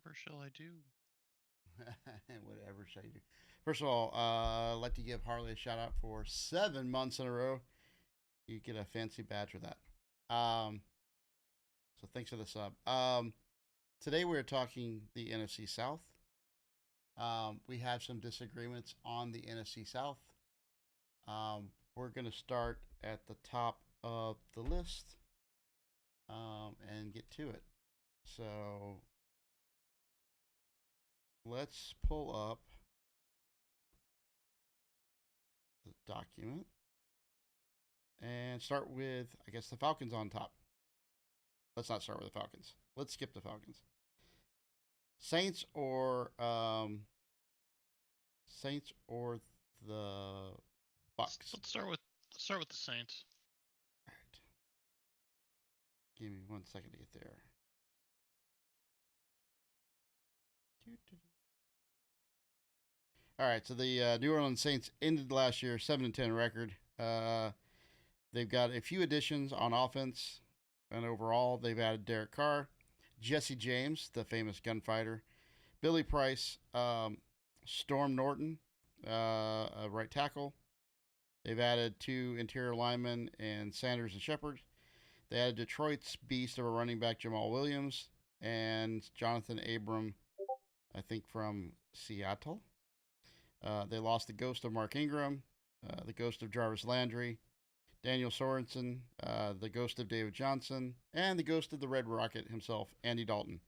Whatever shall I do? Whatever shall you do? First of all, I'd like to give Harley a shout out for 7 months in a row. You get a fancy badge for that. So thanks for the sub. Today we're talking the NFC South. We have some disagreements on the NFC South. We're going to start at the top of the list and get to it. So let's pull up the document and start with, I guess, the Falcons on top. Let's not start with the Falcons. Let's skip the Falcons. Saints or the Bucks. Let's start with the Saints. All right. Give me 1 second to get there. All right, so the New Orleans Saints ended last year 7-10 record. They've got a few additions on offense, and overall they've added Derek Carr, Jesse James, the famous gunfighter, Billy Price, Storm Norton, a right tackle. They've added 2 interior linemen and Sanders and Shepard. They added Detroit's beast of a running back, Jamal Williams, and Jonathan Abram, I think from Seattle. They lost the ghost of Mark Ingram, the ghost of Jarvis Landry, Daniel Sorensen, the ghost of David Johnson, and the ghost of the Red Rocket himself, Andy Dalton.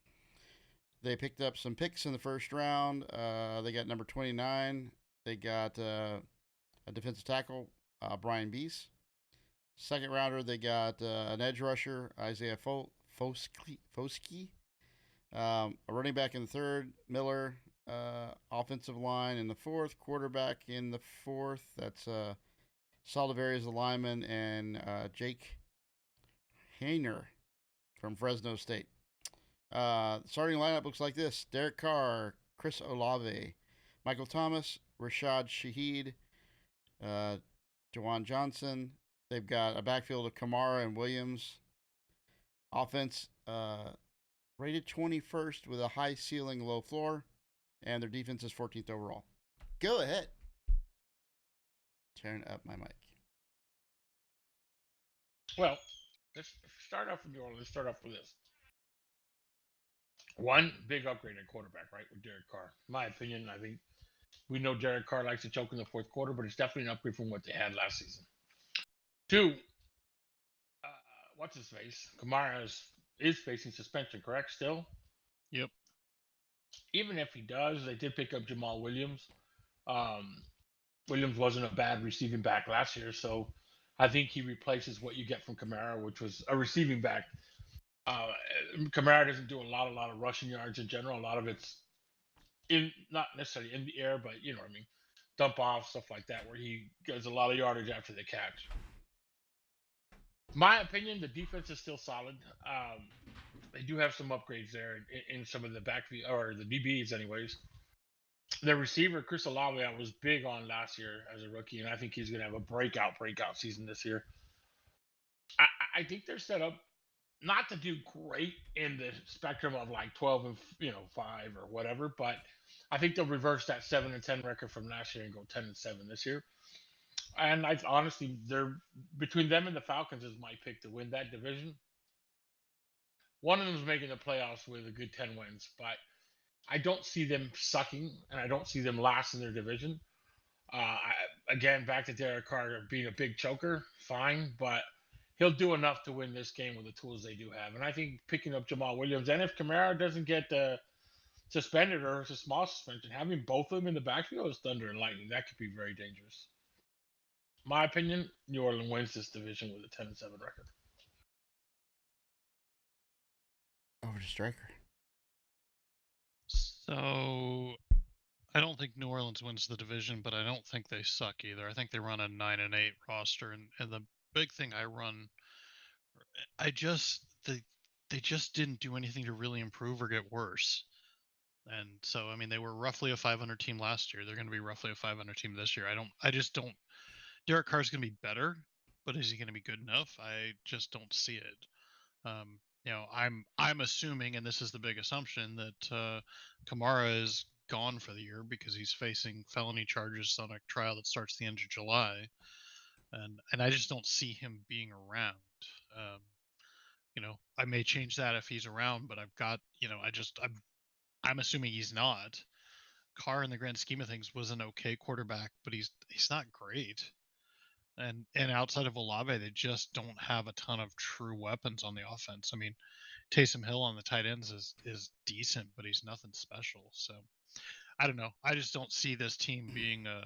They picked up some picks in the first round. They got number 29. They got a defensive tackle, Brian Beese. Second rounder, they got an edge rusher, Isaiah Foskey. A running back in the third, Miller. Offensive line in the fourth, quarterback in the fourth. That's Saldivari the lineman, and Jake Hayner from Fresno State. Starting lineup looks like this: Derek Carr, Chris Olave, Michael Thomas, Rashad Shaheed, Jawan Johnson. They've got a backfield of Kamara and Williams. Offense rated 21st with a high ceiling, low floor, and their defense is 14th overall. Go ahead. Turn up my mic. Well, let's start off with New Orleans. Let's start off with this. One big upgrade at quarterback, right, with Derek Carr. In my opinion, I think we know Derek Carr likes to choke in the fourth quarter, but it's definitely an upgrade from what they had last season. Two, what's his face? Kamara is facing suspension, correct? Still? Yep. Even if he does, they did pick up Jamal Williams. Williams wasn't a bad receiving back last year, so I think he replaces what you get from Kamara, which was a receiving back. Kamara doesn't do a lot of rushing yards in general. A lot of it's not necessarily in the air, but you know what I mean, dump off, stuff like that, where he gets a lot of yardage after the catch. My opinion, the defense is still solid. They do have some upgrades there in some of the backfield or the DBs, anyways. The receiver Chris Olave I was big on last year as a rookie, and I think he's going to have a breakout season this year. I think they're set up not to do great in the spectrum of like 12 and 5 or whatever, but I think they'll reverse that 7-10 record from last year and go 10-7 this year. And I honestly, they're between them and the Falcons is my pick to win that division. One of them is making the playoffs with a good 10 wins, but I don't see them sucking, and I don't see them last in their division. Again, back to Derek Carter being a big choker, fine, but he'll do enough to win this game with the tools they do have. And I think picking up Jamal Williams, and if Kamara doesn't get suspended or it's a small suspension, having both of them in the backfield is thunder and lightning. That could be very dangerous. My opinion, New Orleans wins this division with a 10-7 record. Over to Striker. So I don't think New Orleans wins the division, but I don't think they suck either. I think they run a 9-8 roster, and the big thing they just didn't do anything to really improve or get worse. And so, I mean, they were roughly a 500 team last year. They're going to be roughly a 500 team this year. I just don't. Derek Carr's going to be better, but is he going to be good enough? I just don't see it. I'm assuming, and this is the big assumption, that Kamara is gone for the year because he's facing felony charges on a trial that starts the end of July, and I just don't see him being around. I may change that if he's around, but I've got, I'm assuming he's not. Carr, in the grand scheme of things, was an okay quarterback, but he's not great. And outside of Olave, they just don't have a ton of true weapons on the offense. I mean, Taysom Hill on the tight ends is decent, but he's nothing special. So I don't know. I just don't see this team being a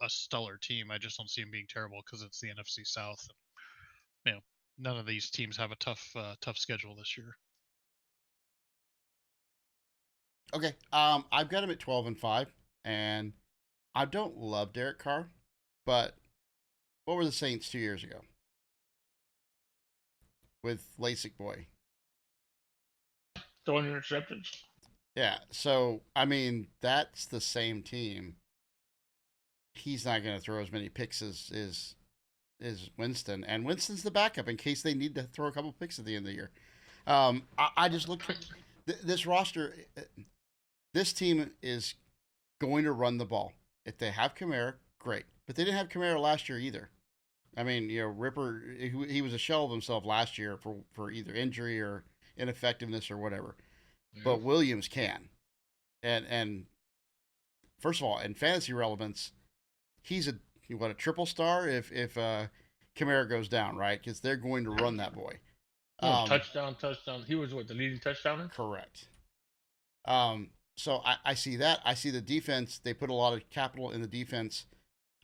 stellar team. I just don't see them being terrible because it's the NFC South. And, none of these teams have a tough schedule this year. Okay. I've got him at 12-5, and I don't love Derek Carr, but what were the Saints 2 years ago with LASIK boy? Throwing interceptions. Yeah. So I mean, that's the same team. He's not going to throw as many picks as Winston, and Winston's the backup in case they need to throw a couple picks at the end of the year. I just looked at this roster. This team is going to run the ball. If they have Kamara, great. But they didn't have Kamara last year either. I mean, Ripper, he was a shell of himself last year for either injury or ineffectiveness or whatever. Yeah. But Williams can. And first of all, in fantasy relevance, he's a triple star if Kamara goes down, right? Because they're going to run that boy. Touchdown. He was the leading touchdowner? Correct. So I see that. I see the defense. They put a lot of capital in the defense.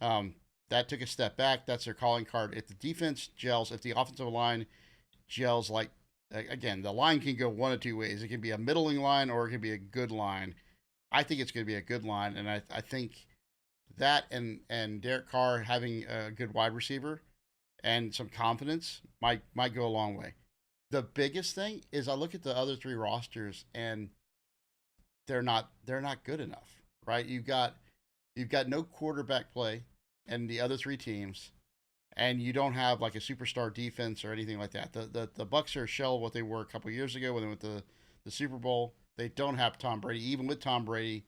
That took a step back. That's their calling card. If the defense gels, if the offensive line gels, again, the line can go one of two ways. It can be a middling line or it can be a good line. I think it's going to be a good line, and I think that and Derek Carr having a good wide receiver and some confidence might go a long way. The biggest thing is I look at the other three rosters and they're not good enough, right? You've got no quarterback play in the other three teams, and you don't have like a superstar defense or anything like that. The Bucs are a shell of what they were a couple of years ago when they went to the Super Bowl. They don't have Tom Brady. Even with Tom Brady,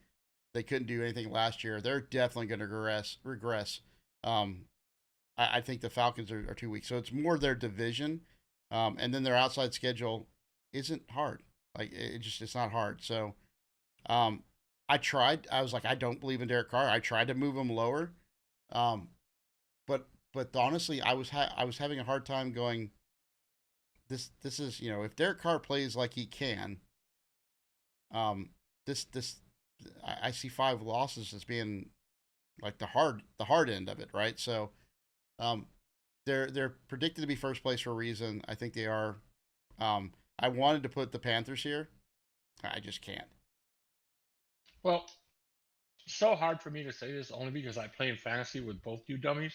they couldn't do anything last year. They're definitely going to regress. I think the Falcons are too weak. So it's more their division, and then their outside schedule isn't hard. Like it's not hard. So I tried. I was like, I don't believe in Derek Carr. I tried to move him lower, but honestly, I was having a hard time going. This is if Derek Carr plays like he can, this I see 5 losses as being like the hard end of it, right? So, they're predicted to be first place for a reason. I think they are. I wanted to put the Panthers here. I just can't. Well, so hard for me to say this only because I play in fantasy with both you dummies.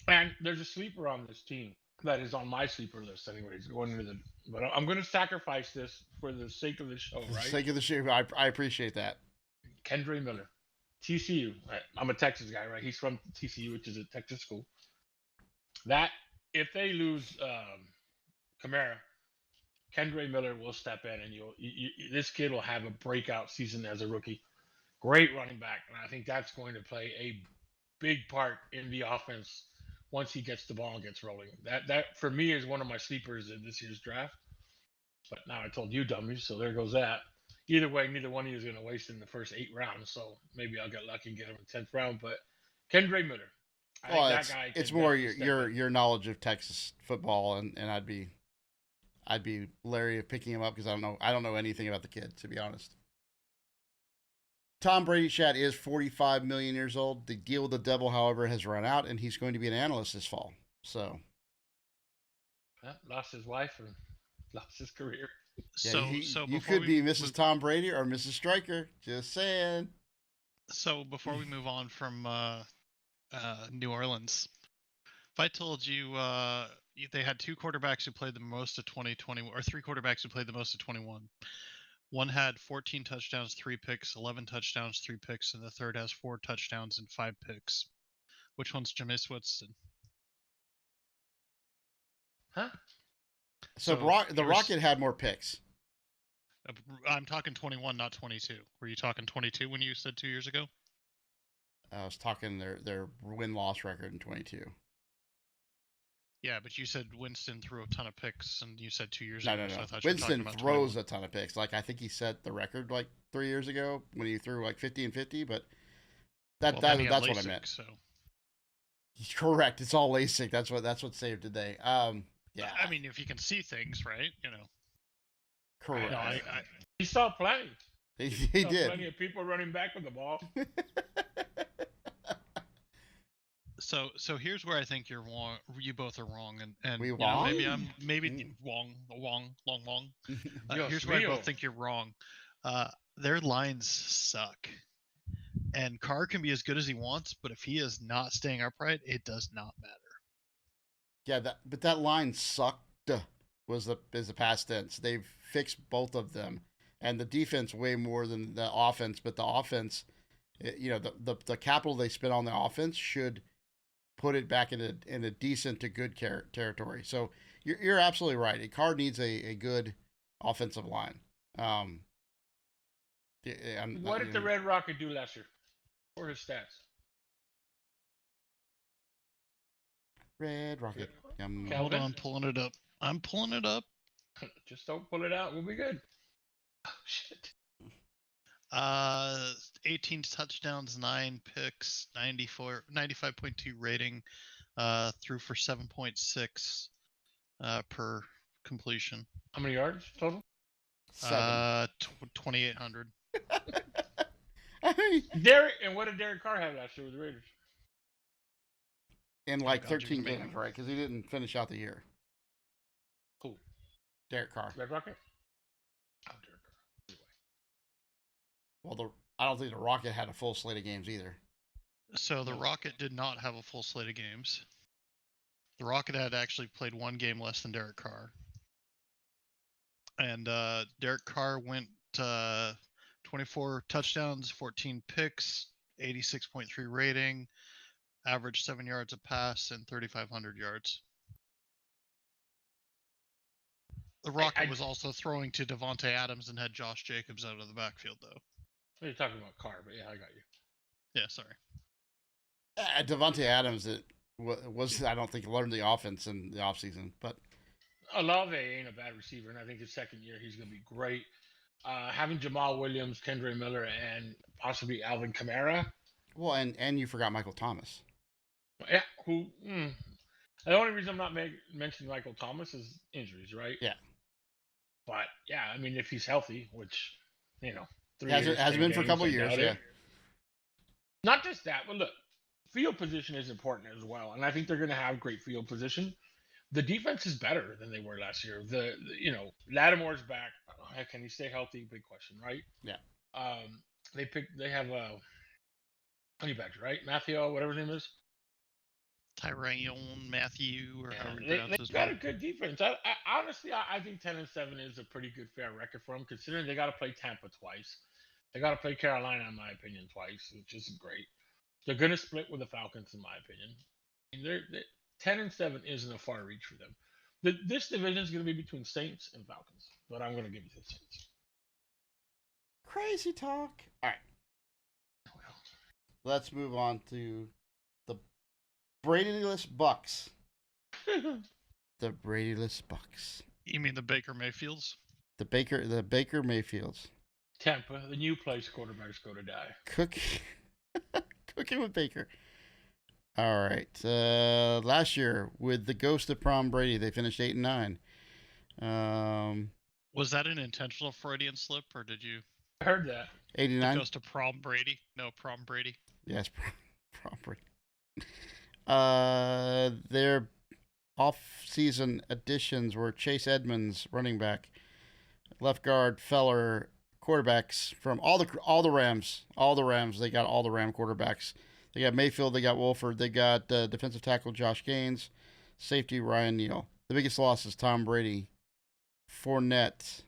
And there's a sleeper on this team that is on my sleeper list, anyways. But I'm going to sacrifice this for the sake of the show, right? For the sake of the show, I appreciate that. Kendre Miller, TCU. I'm a Texas guy, right? He's from TCU, which is a Texas school. That if they lose Kamara, Kendre Miller will step in, and this kid will have a breakout season as a rookie. Great running back, and I think that's going to play a big part in the offense once he gets the ball and gets rolling. That for me is one of my sleepers in this year's draft. But now I told you dummies, so there goes that. Either way, neither one of you is going to waste in the first 8 rounds, so maybe I'll get lucky and get him in 10th round. But Kendre Miller, I think that guy. It's more your knowledge of Texas football, and I'd be leery of picking him up because I don't know anything about the kid, to be honest. Tom Brady, chat, is 45 million years old. The deal with the devil, however, has run out, and he's going to be an analyst this fall. So, lost his wife and lost his career. Yeah, you could be Mrs. Tom Brady or Mrs. Stryker. Just saying. So before we move on from New Orleans, if I told you they had 2 quarterbacks who played the most of 2020, or 3 quarterbacks who played the most of 21. One had 14 touchdowns, 3 picks, 11 touchdowns, 3 picks, and the third has 4 touchdowns and 5 picks. Which one's Jameis Winston? Huh? So the Rocket had more picks. I'm talking 21, not 22. Were you talking 22 when you said 2 years ago? I was talking their win-loss record in 22. Yeah, but you said Winston threw a ton of picks, and you said 2 years No, ago. no, So no. I thought you were talking Winston about throws 21. a ton of picks. Like I think he set the record like 3 years ago when he threw like 50 and 50. But Well, then he had that's what I LASIK, meant. So Correct. It's all LASIK. That's what saved today. Yeah. I mean, if you can see things, right? You know. Correct. No, He saw plenty. He Saw did. plenty of people running back with the ball. So here's where I think you're wrong. You both are wrong, and We you know, wrong? maybe I'm Mm. wrong. Dios Here's where I mío. both think you're wrong. Their lines suck, and Carr can be as good as he wants, but if he is not staying upright, it does not matter. Yeah, but that line sucked is the past tense. They've fixed both of them, and the defense way more than the offense. But the offense, the capital they spent on the offense should put it back in a decent to good territory. So you're absolutely right. Carr needs a good offensive line. What did the Red Rocket do last year? What were his stats? Red Rocket? Calvin? Hold on, I'm pulling it up. Just don't pull it out. We'll be good. Oh, shit. 18 touchdowns, 9 picks, 95.2 rating, threw for 7.6 per completion. How many yards total? 7. 2,800. Derek, and what did Derek Carr have last year with the Raiders? In like God, you're 13 gonna make games, right? Because he didn't finish out the year. Who? Derek Carr. Red Rocket? Oh, Derek Carr. Anyway. Well, I don't think the Rocket had a full slate of games either. So the Rocket did not have a full slate of games. The Rocket had actually played one game less than Derek Carr. And Derek Carr went 24 touchdowns, 14 picks, 86.3 rating, averaged 7 yards a pass, and 3,500 yards. The Rocket was also throwing to Devontae Adams and had Josh Jacobs out of the backfield, though. You're talking about Carr, but yeah, I got you. Yeah, sorry. Devontae Adams was I don't think learned the offense in the offseason, but Olave ain't a bad receiver, and I think his second year he's going to be great. Having Jamal Williams, Kendre Miller, and possibly Alvin Kamara. Well, and you forgot Michael Thomas. Yeah, the only reason I'm not mentioning Michael Thomas is injuries, right? Yeah. But yeah, I mean, if he's healthy, which 3 Has years, been for a couple I years, doubt yeah. it. Not just that, but look, field position is important as well, and I think they're going to have great field position. The defense is better than they were last year. Lattimore's back. Can he stay healthy? Big question, right? Yeah. They have honey badger, right? Matthew, whatever his name is. Tyrone Matthew, or however you They pronounce his got name. a good defense. Honestly, I think 10-7 is a pretty good fair record for them, considering they got to play Tampa twice. They got to play Carolina, in my opinion, twice, which isn't great. They're going to split with the Falcons, in my opinion. They're 10-7 isn't a far reach for them. This division is going to be between Saints and Falcons, but I'm going to give you the Saints. Crazy talk. All right. Let's move on to the Brady-less Bucks. The Brady-less Bucks. You mean the Baker Mayfields? The Baker Mayfields. Tampa, the new place quarterbacks go to die. Cooking with Baker. All right. Last year with the ghost of Prom Brady, they finished 8-9. Was that an intentional Freudian slip, or did you? I heard that. 89. The ghost of Prom Brady? No, Prom Brady. Yes, Prom Brady. Their off-season additions were Chase Edmonds, running back, left guard Feller, quarterbacks from all the Rams. All the Rams. They got all the Ram quarterbacks. They got Mayfield. They got Wolford. They got defensive tackle Josh Gaines, safety Ryan Neal. The biggest loss is Tom Brady, Fournette,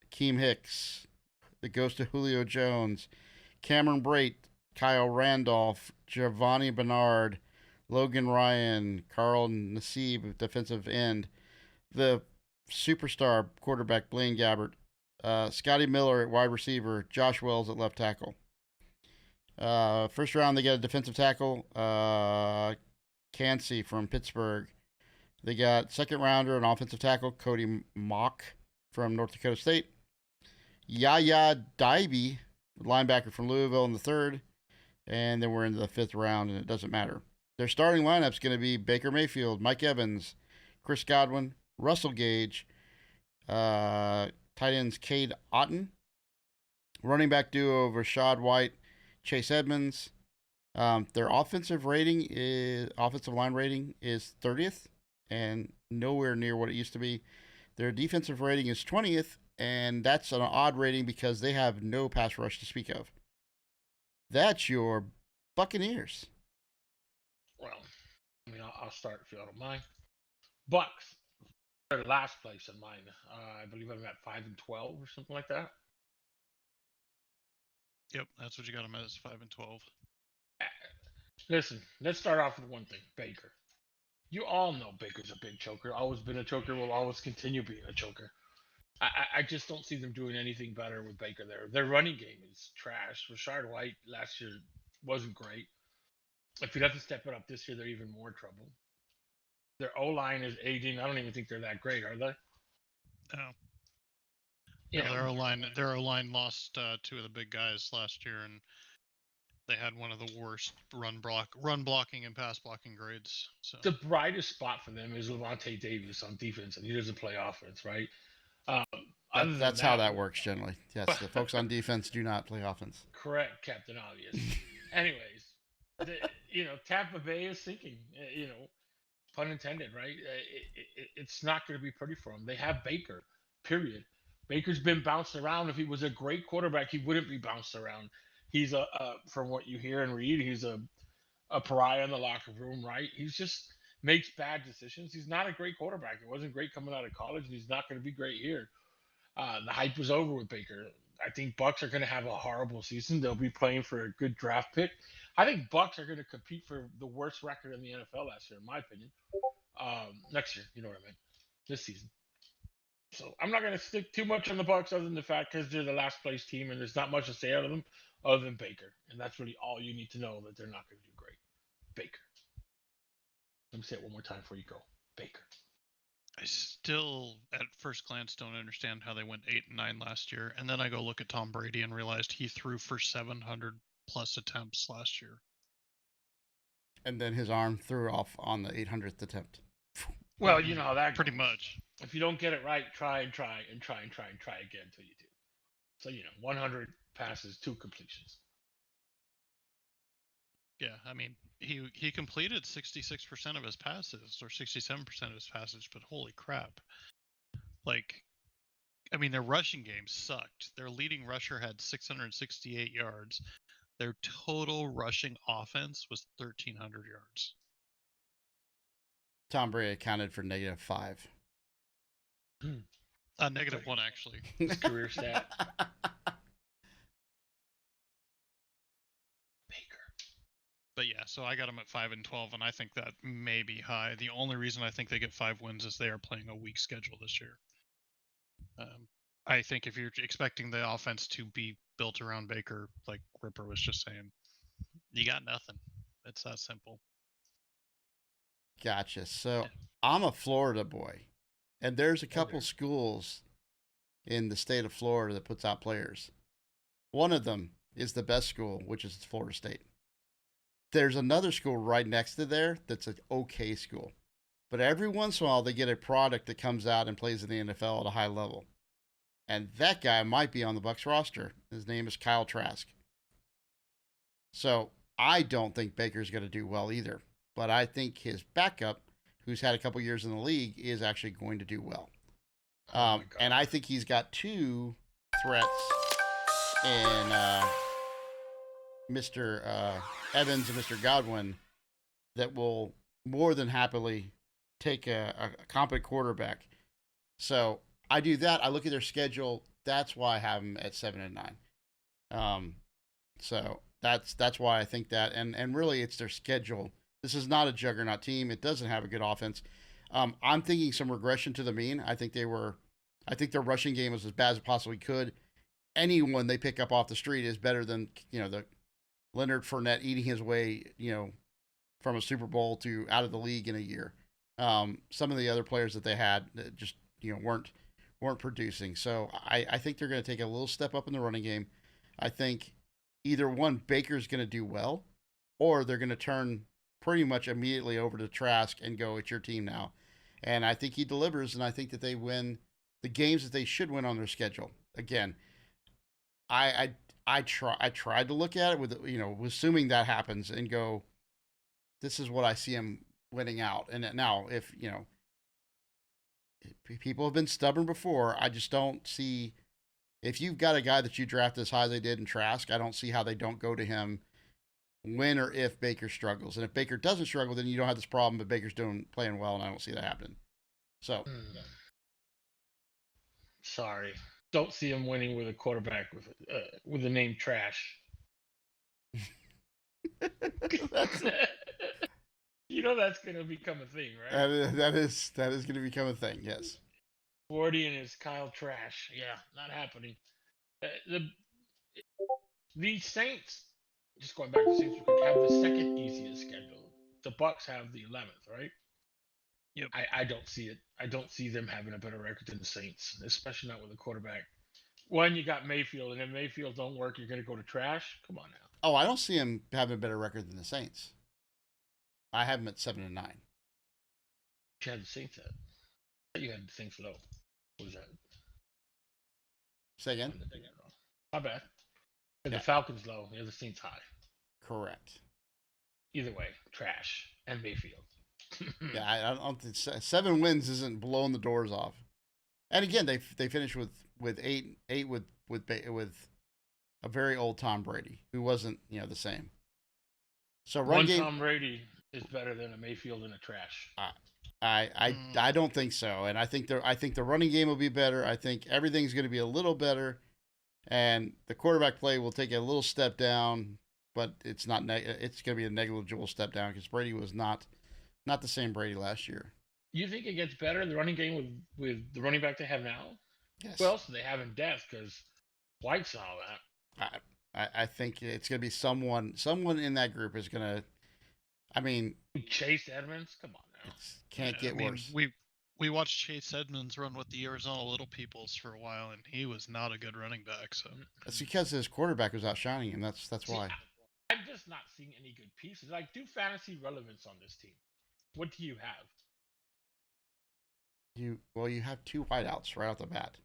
Keem Hicks, the ghost of Julio Jones, Cameron Brate, Kyle Randolph, Giovanni Bernard, Logan Ryan, Carl Nassib, defensive end. The superstar quarterback Blaine Gabbert, Scotty Miller at wide receiver, Josh Wells at left tackle. First round, they got a defensive tackle, Cansey from Pittsburgh. They got second rounder, an offensive tackle, Cody Mock from North Dakota State. Yaya Dibey, linebacker from Louisville in the third. And then we're into the fifth round, and it doesn't matter. Their starting lineup's going to be Baker Mayfield, Mike Evans, Chris Godwin, Russell Gage, tight ends Cade Otton, running back duo Rashad White, Chase Edmonds. Their offensive line rating is 30th and nowhere near what it used to be. Their defensive rating is 20th, and that's an odd rating because they have no pass rush to speak of. That's your Buccaneers. Well, I mean, I'll start if you don't mind. Bucks, they're last place in mine. I believe I'm at 5-12 or something like that. Yep, that's what you got them as 5-12. Listen, let's start off with one thing. Baker. You all know Baker's a big choker. Always been a choker. Will always continue being a choker. I just don't see them doing anything better with Baker there. Their running game is trash. Rashard White last year wasn't great. If he'd have to step it up this year, they're even more trouble. Their O-line is aging. I don't even think they're that great, are they? No. Yeah, Their O-line lost two of the big guys last year, and they had one of the worst run blocking and pass blocking grades. So the brightest spot for them is Levante Davis on defense, and he doesn't play offense, right? That's how that works generally. Yes, the folks on defense do not play offense. Correct, Captain Obvious. Anyways, Tampa Bay is sinking. Pun intended, right? It's not going to be pretty for them. They have Baker, period. Baker's been bounced around. If he was a great quarterback, he wouldn't be bounced around. He's from what you hear and read, he's a pariah in the locker room, right? He's just makes bad decisions. He's not a great quarterback. He wasn't great coming out of college, and he's not going to be great here. The hype was over with Baker. I think Bucks are going to have a horrible season. They'll be playing for a good draft pick. I think Bucks are going to compete for the worst record in the NFL last year, in my opinion. Next year, you know what I mean? This season. So I'm not going to stick too much on the Bucks other than the fact because they're the last place team and there's not much to say out of them other than Baker. And that's really all you need to know, that they're not going to do great. Baker. Let me say it one more time before you go. Baker. I still, at first glance, don't understand how they went 8-9 last year. And then I go look at Tom Brady and realized he threw for 700 plus attempts last year. And then his arm threw off on the 800th attempt. Well, you know how that pretty goes. much. If you don't get it right, try again until you do. So 100 passes, 2 completions. Yeah, I mean, he completed 66% of his passes or 67% of his passes, but holy crap. Like, I mean, their rushing game sucked. Their leading rusher had 668 yards. Their total rushing offense was 1,300 yards. Tom Brady accounted for -5. -1, actually. His career stat. But yeah, so I got them at 5-12, and I think that may be high. The only reason I think they get 5 wins is they are playing a weak schedule this year. I think if you're expecting the offense to be built around Baker, like Ripper was just saying, you got nothing. It's that simple. Gotcha. So I'm a Florida boy, and there's a couple schools in the state of Florida that puts out players. One of them is the best school, which is Florida State. There's another school right next to there that's an okay school. But every once in a while, they get a product that comes out and plays in the NFL at a high level. And that guy might be on the Bucs roster. His name is Kyle Trask. So I don't think Baker's going to do well either. But I think his backup, who's had a couple years in the league, is actually going to do well. And I think he's got 2 threats in Mr. Evans and Mr. Godwin that will more than happily take a competent quarterback. So I do that. I look at their schedule. That's why I have them at 7-9. So that's why I think that. And really, it's their schedule. This is not a juggernaut team. It doesn't have a good offense. I'm thinking some regression to the mean. I think their rushing game was as bad as it possibly could. Anyone they pick up off the street is better than the Leonard Fournette eating his way from a Super Bowl to out of the league in a year. Some of the other players that they had just weren't producing. So I think they're going to take a little step up in the running game. I think either one, Baker's going to do well, or they're going to turn pretty much immediately over to Trask and go, it's your team now. And I think he delivers, and I think that they win the games that they should win on their schedule. Again, I tried to look at it with assuming that happens and go, this is what I see him winning out. And now, if people have been stubborn before, I just don't see, if you've got a guy that you draft as high as they did in Trask, I don't see how they don't go to him when or if Baker struggles. And if Baker doesn't struggle, then you don't have this problem, but Baker's playing well, and I don't see that happening. So, sorry, don't see him winning with a quarterback with the name Trash. That's going to become a thing, right? That is going to become a thing. Yes. 40 and his Kyle Trash. Yeah, not happening. The Saints, just going back to Saints, have the second easiest schedule. The Bucks have the 11th, right? Yep. I don't see it. I don't see them having a better record than the Saints, especially not with a quarterback. One, you got Mayfield, and if Mayfield don't work, you're going to go to Trash? Come on now. Oh, I don't see him having a better record than the Saints. I have him at 7-9. You had the Saints at. You had the Saints low. What was that? Say again? My bad. The Falcons low. You have the Saints high. Correct. Either way, Trash and Mayfield. Yeah, I don't think 7 wins isn't blowing the doors off. And again, they finished with eight with a very old Tom Brady who wasn't the same. So run game, Tom Brady is better than a Mayfield and a Trash. I don't think so, and I think the running game will be better. I think everything's going to be a little better, and the quarterback play will take a little step down, but it's not. It's going to be a negligible step down because Brady was not the same Brady last year. You think it gets better, the running game with the running back they have now? Yes. Who else do they have in depth? Because White saw that. I think it's going to be someone in that group is going to. I mean, Chase Edmonds, come on now. Can't get worse. We watched Chase Edmonds run with the Arizona Little Peoples for a while, and he was not a good running back. So that's because his quarterback was outshining him. That's why. I'm just not seeing any good pieces. Like, do fantasy relevance on this team. What do you have? You have 2 wideouts right off the bat.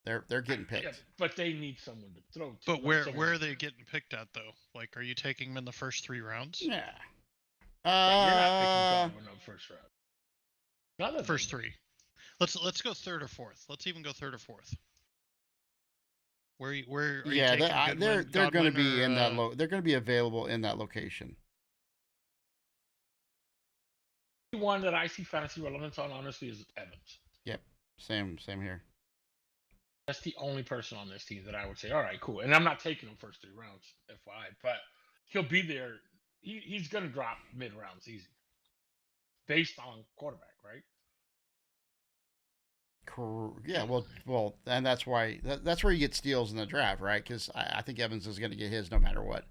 They're getting picked. Yeah, but they need someone to throw to. But where are they getting picked at though? Like, are you taking them in the first 3 rounds? Yeah. You're not picking Godwin on first round. Not the first 3. Let's go 3rd or 4th. Let's even go 3rd or 4th. Where are you taking they're going to be in that they're going to be available in that location. The one that I see fantasy relevance on, honestly, is Evans. Yep, same here. That's the only person on this team that I would say, all right, cool. And I'm not taking him first 3 rounds, FYI, but he'll be there. He's going to drop mid rounds easy, based on quarterback, right? Yeah, well, and that's why that's where you get steals in the draft, right? Because I think Evans is going to get his no matter what.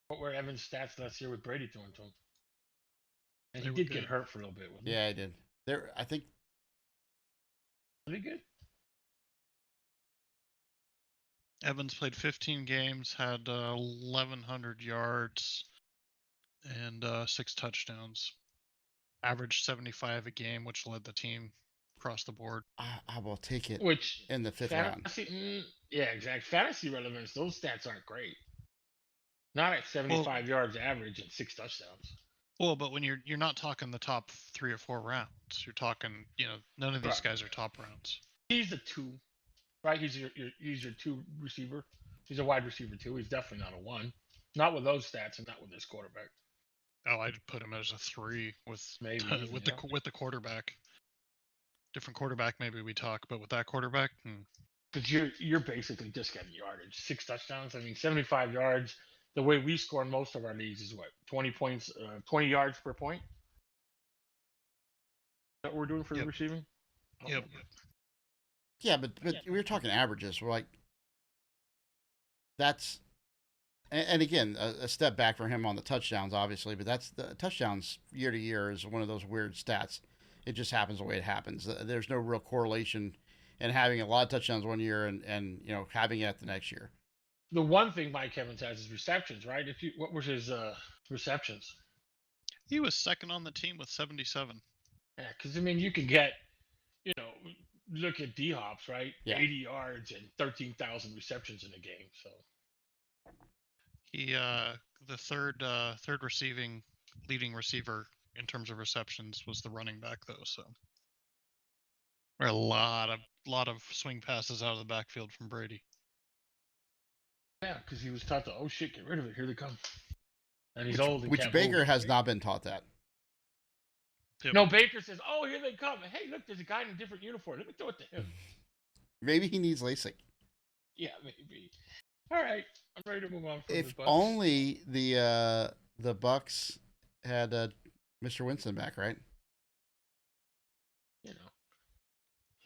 What were Evans' stats last year with Brady throwing to him? And he did get hurt for a little bit, wasn't he? Yeah, he did. I think. Pretty good. Evans played 15 games, had 1,100 yards, and 6 touchdowns. Averaged 75 a game, which led the team across the board. I will take it. Which in the 5th round. Yeah, exactly. Fantasy relevance. Those stats aren't great. Not at 75 yards average and 6 touchdowns. Well, but when you're not talking the top 3 or 4 rounds, you're talking none of these guys are top rounds. He's a 2, right? He's your 2 receiver. He's a wide receiver too. He's definitely not a 1. Not with those stats and not with this quarterback. Oh, I'd put him as a 3 with the quarterback. Different quarterback, maybe we talk, but with that quarterback, because you're basically just getting yardage. 6 touchdowns. I mean, 75 yards. The way we score in most of our leagues is what, 20 points, 20 yards per point. That we're doing for Yep. receiving? Yep. Yeah, but we were talking averages. We're like, that's and again a step back for him on the touchdowns, obviously. But that's the touchdowns year to year is one of those weird stats. It just happens the way it happens. There's no real correlation in having a lot of touchdowns one year and having it the next year. The one thing Mike Evans has is receptions, right? What was his receptions? He was second on the team with 77. Yeah, because I mean, you can get, you know, look at D Hops, right? Yeah. 80 yards and 13,000 receptions in a game. So He the third receiving leading receiver in terms of receptions was the running back though. So there are a lot of swing passes out of the backfield from Brady. yeah, because he was taught to, oh shit, get rid of it, here they come, and he's old and Which can't Baker move. has not been taught that. Yep. No, Baker says, oh, here they come. Hey, look, there's a guy in a different uniform. Let me throw it to him. Maybe he needs LASIK. Yeah, maybe. All right, I'm ready to move on from If the Bucs. only the Bucks had Mr. Winston back, right? You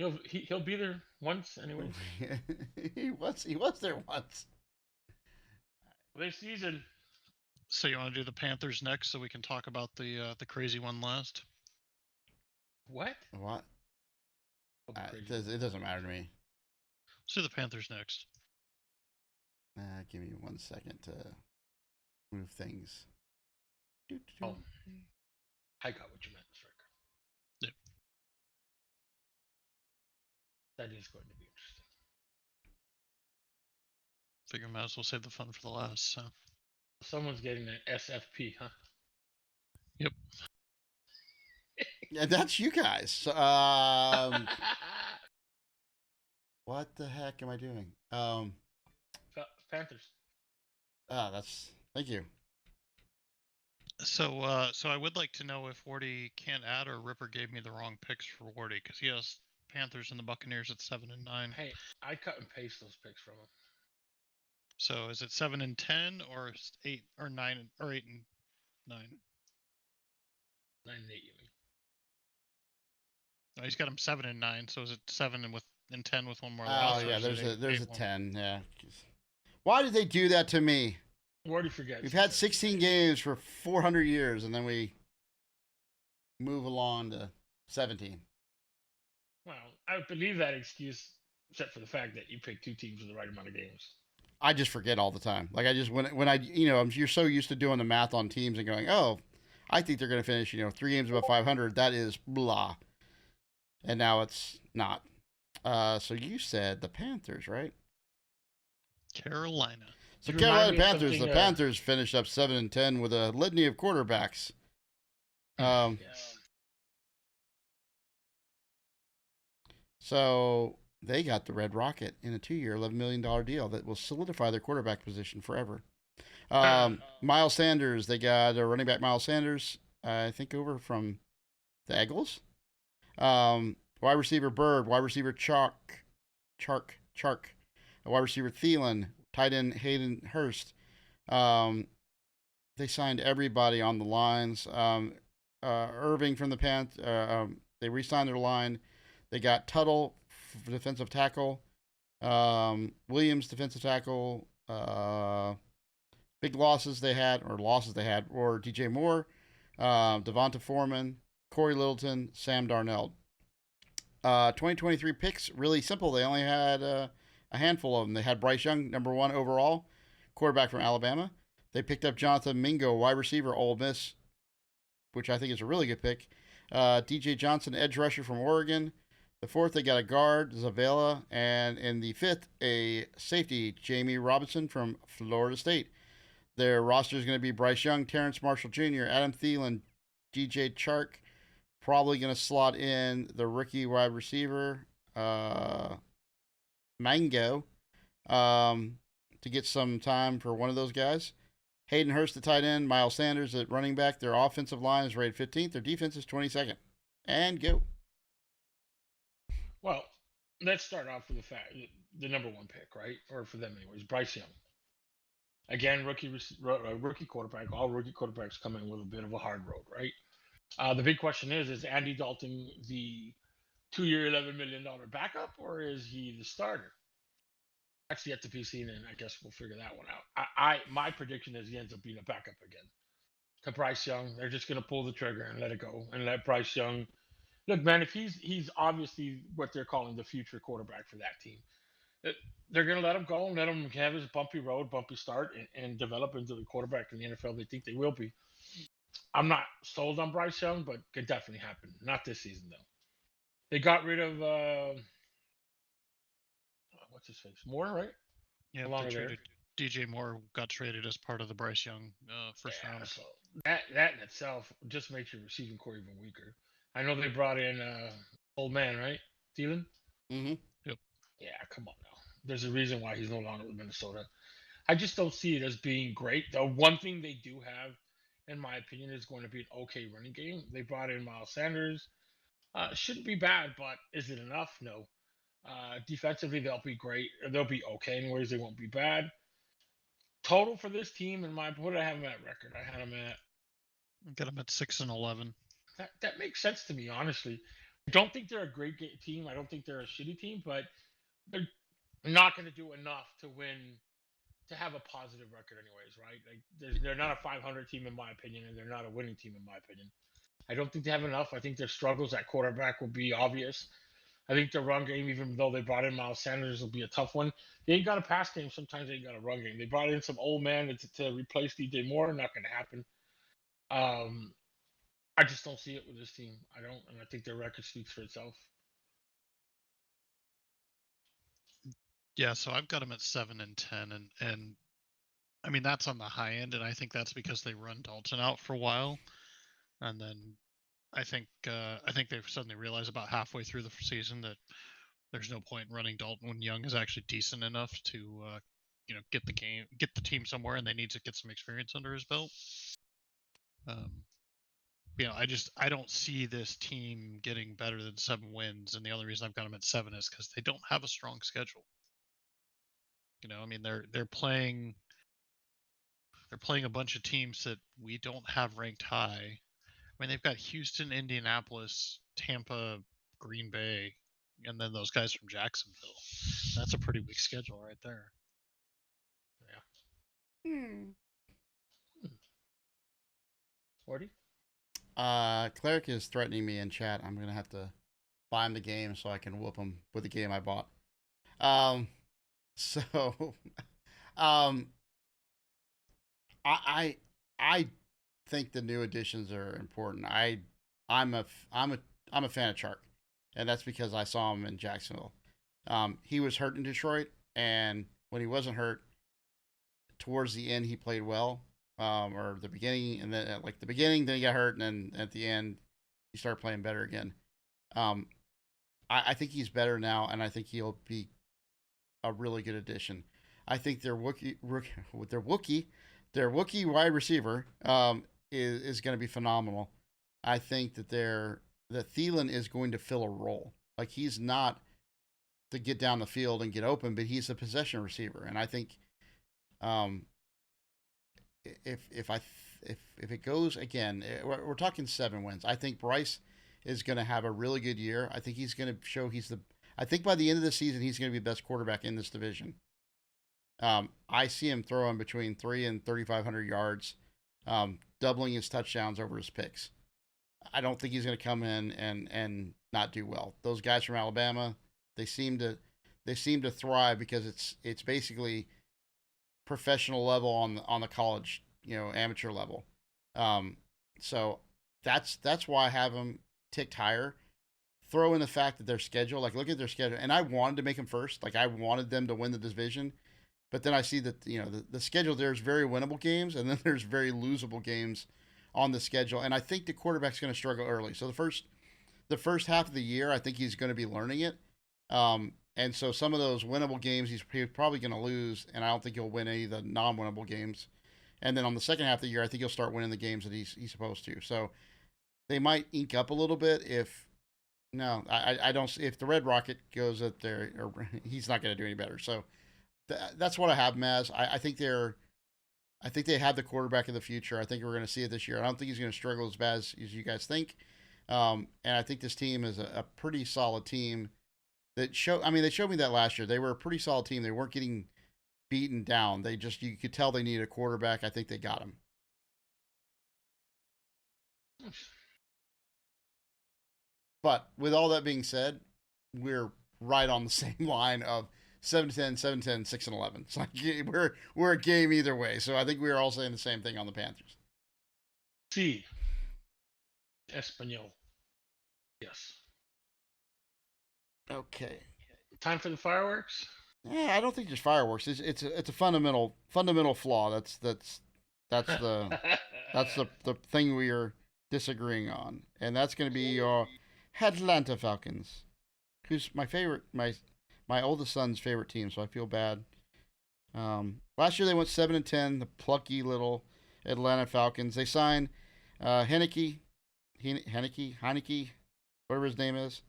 know, he'll be there once anyway. he was there once. This season. So you want to do the Panthers next, so we can talk about the crazy one last? What? What? It doesn't matter to me. Let's do the Panthers next. Give me 1 second to move things. Oh, I got what you meant, Striker. Yep. That is going to be interesting. Figure might as well save the fun for the last. So. Someone's getting an SFP, huh? Yep. Yeah, that's you guys. What the heck am I doing? Panthers. Thank you. So I would like to know if Wardy can't add or Ripper gave me the wrong picks for Wardy because he has Panthers and the Buccaneers at 7 and 9. Hey, I cut and paste those picks from him. So is it 7 and 10 or 8 or 9 or 8 and 9? 9 and 8, you mean? No, he's got him 7 and 9. So is it 7 and 10 with one more? Oh yeah, there's a 10. Yeah. Why did they do that to me? Wardy forgets. We've had 16 games for 400 years, and then we move along to 17. Well, I believe that excuse, except for the fact that you picked two teams with the right amount of games. I just forget all the time. Like I just when I you're so used to doing the math on teams and going, oh, I think they're going to finish 3 games above 500. That is blah, and now it's not. So you said the Panthers, right? Carolina. So Carolina Panthers. The Panthers finished up 7 and 10 with a litany of quarterbacks. Yes. So they got the Red Rocket in a 2-year, $11 million deal that will solidify their quarterback position forever. Miles Sanders, they got a running back, Miles Sanders, I think over from the Eagles. Wide receiver Bird, wide receiver Chark, wide receiver Thielen, tight end Hayden Hurst. They signed everybody on the lines. Irving from the Panthers, they re-signed their line. They got Tuttle, defensive tackle. Williams, defensive tackle. Big losses they had, or DJ Moore, Devonta Foreman, Corey Littleton, Sam Darnold. 2023 picks, really simple. They only had a handful of them. They had Bryce Young, number 1 overall, quarterback from Alabama. They picked up Jonathan Mingo, wide receiver, Ole Miss, which I think is a really good pick. DJ Johnson, edge rusher from Oregon. The 4th, they got a guard, Zavala. And in the 5th, a safety, Jamie Robinson from Florida State. Their roster is going to be Bryce Young, Terrence Marshall Jr., Adam Thielen, DJ Chark. Probably going to slot in the rookie wide receiver, Mango, to get some time for one of those guys. Hayden Hurst at tight end, Miles Sanders at running back. Their offensive line is rated 15th. Their defense is 22nd. And go. Well, let's start off with the fact the number 1 pick, right? Or for them anyways, Bryce Young. Again, rookie quarterback. All rookie quarterbacks come in with a bit of a hard road, right? The big question is Andy Dalton the 2-year, $11 million backup, or is he the starter? That's yet to be seen, and I guess we'll figure that one out. My prediction is he ends up being a backup again to Bryce Young. They're just going to pull the trigger and let it go and let Bryce Young look, man. If he's obviously what they're calling the future quarterback for that team, they're going to let him go and let him have his bumpy road, bumpy start, and develop into the quarterback in the NFL they think they will be. I'm not sold on Bryce Young, but could definitely happen. Not this season though. They got rid of what's his face, Moore, right? No Yep, they longer there. traded DJ Moore, got traded as part of the Bryce Young first round. So that in itself just makes your receiving core even weaker. I know they brought in old man, right? Thielen. Mm-hmm. Yep. Yeah, come on now. There's a reason why he's no longer with Minnesota. I just don't see it as being great. The one thing they do have, in my opinion, is going to be an okay running game. They brought in Miles Sanders. Shouldn't be bad, but is it enough? No. Defensively, they'll be great. They'll be okay anyways. They won't be bad. Total for this team, in my what did I have them at record? I had them at Got them at 6-11. that makes sense to me, honestly. I don't think they're a great team. I don't think they're a shitty team, but they're not going to do enough to win to have a positive record, anyways, right? Like they're not a 500 team in my opinion, and they're not a winning team in my opinion. I don't think they have enough. I think their struggles at quarterback will be obvious. I think the run game, even though they brought in Miles Sanders, will be a tough one. They ain't got a pass game. Sometimes they ain't got a run game. They brought in some old man to replace DJ Moore. Not going to happen. Um, I just don't see it with this team. I don't, and I think their record speaks for itself. Yeah, so I've got them at 7-10, and I mean that's on the high end, and I think that's because they run Dalton out for a while, and then I think they've suddenly realized about halfway through the season that there's no point in running Dalton when Young is actually decent enough to get the team somewhere, and they need to get some experience under his belt. I don't see this team getting better than 7 wins, and the only reason I've got them at 7 is because they don't have a strong schedule. I mean they're playing a bunch of teams that we don't have ranked high. I mean they've got Houston, Indianapolis, Tampa, Green Bay, and then those guys from Jacksonville. That's a pretty weak schedule right there. Yeah. Forty. Cleric is threatening me in chat. I'm gonna have to buy him the game so I can whoop him with the game I bought. So, I think the new additions are important. I'm a fan of Chark, and that's because I saw him in Jacksonville. He was hurt in Detroit, and when he wasn't hurt, towards the end he played well. Or the beginning, and then at like the beginning, then he got hurt, and then at the end, he started playing better again. I think he's better now, and I think he'll be a really good addition. I think their Wookie wide receiver is going to be phenomenal. I think that that Thielen is going to fill a role. Like he's not to get down the field and get open, but he's a possession receiver, and I think if it goes again, we're talking 7 wins. I think Bryce is going to have a really good year. I think he's going to show I think by the end of the season he's going to be the best quarterback in this division. I see him throwing between 3 and 3,500 yards, doubling his touchdowns over his picks. I don't think he's going to come in and not do well. Those guys from Alabama, they seem to thrive because it's basically professional level on the college, amateur level. So that's why I have them ticked higher. Throw in the fact that their schedule, like look at their schedule, and I wanted to make them first. Like I wanted them to win the division, but then I see that the schedule there's very winnable games, and then there's very losable games on the schedule, and I think the quarterback's going to struggle early. So the first half of the year, I think he's going to be learning it. And so some of those winnable games he's probably going to lose, and I don't think he'll win any of the non-winnable games. And then on the second half of the year, I think he'll start winning the games that he's supposed to. So they might ink up a little bit I don't. If the Red Rocket goes up there, he's not going to do any better. So that's what I have him as. I think they're I think they have the quarterback of the future. I think we're going to see it this year. I don't think he's going to struggle as bad as you guys think. And I think this team is a pretty solid team. They showed me that last year. They were a pretty solid team. They weren't getting beaten down. You could tell they needed a quarterback. I think they got him. But with all that being said, we're right on the same line of 7-10, 7-10, 6-11. It's like we're a game either way. So I think we are all saying the same thing on the Panthers. Sí. Espanol. Yes. Okay. Time for the fireworks. Yeah, I don't think there's fireworks. It's a fundamental flaw. That's the the thing we are disagreeing on, and that's going to be your Atlanta Falcons, who's my oldest son's favorite team. So I feel bad. Last year they went 7-10. The plucky little Atlanta Falcons. They signed Heineke, whatever his name is,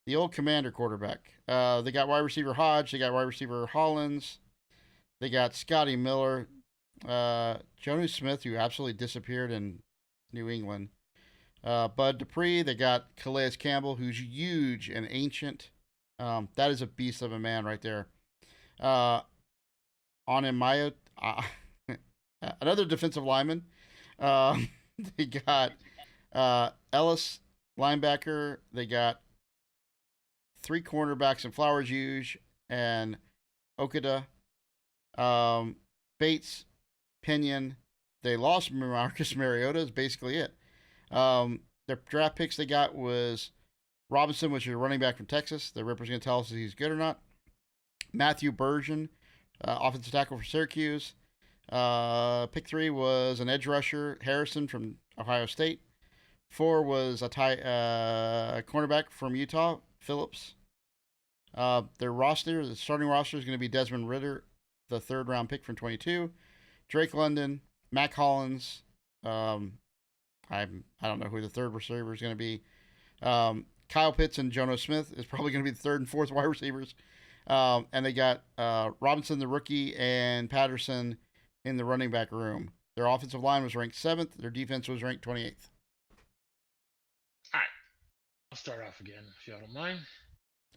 the old Commander quarterback. They got wide receiver Hodge. They got wide receiver Hollins. They got Scotty Miller, Jonnu Smith, who absolutely disappeared in New England. Bud Dupree. They got Calais Campbell, who's huge and ancient. That is a beast of a man right there. On Amaya, another defensive lineman. They got Ellis, linebacker. They got 3 cornerbacks in Flowers, Hughes, and Okada. Bates, Pinion. They lost Marcus Mariota. Is basically it. Their draft picks they got was Robinson, which is a running back from Texas. The Ripper's going to tell us if he's good or not. Matthew Bergeron, offensive tackle for Syracuse. Pick 3 was an edge rusher, Harrison from Ohio State. 4 was a cornerback from Utah, Phillips. The starting roster is going to be Desmond Ridder, the 3rd round pick from 22. Drake London, Mac Hollins. I don't know who the 3rd receiver is going to be. Kyle Pitts and Jonnu Smith is probably going to be the 3rd and 4th wide receivers. And they got Robinson, the rookie, and Patterson in the running back room. Their offensive line was ranked 7th. Their defense was ranked 28th. All right. I'll start off again, if y'all don't mind.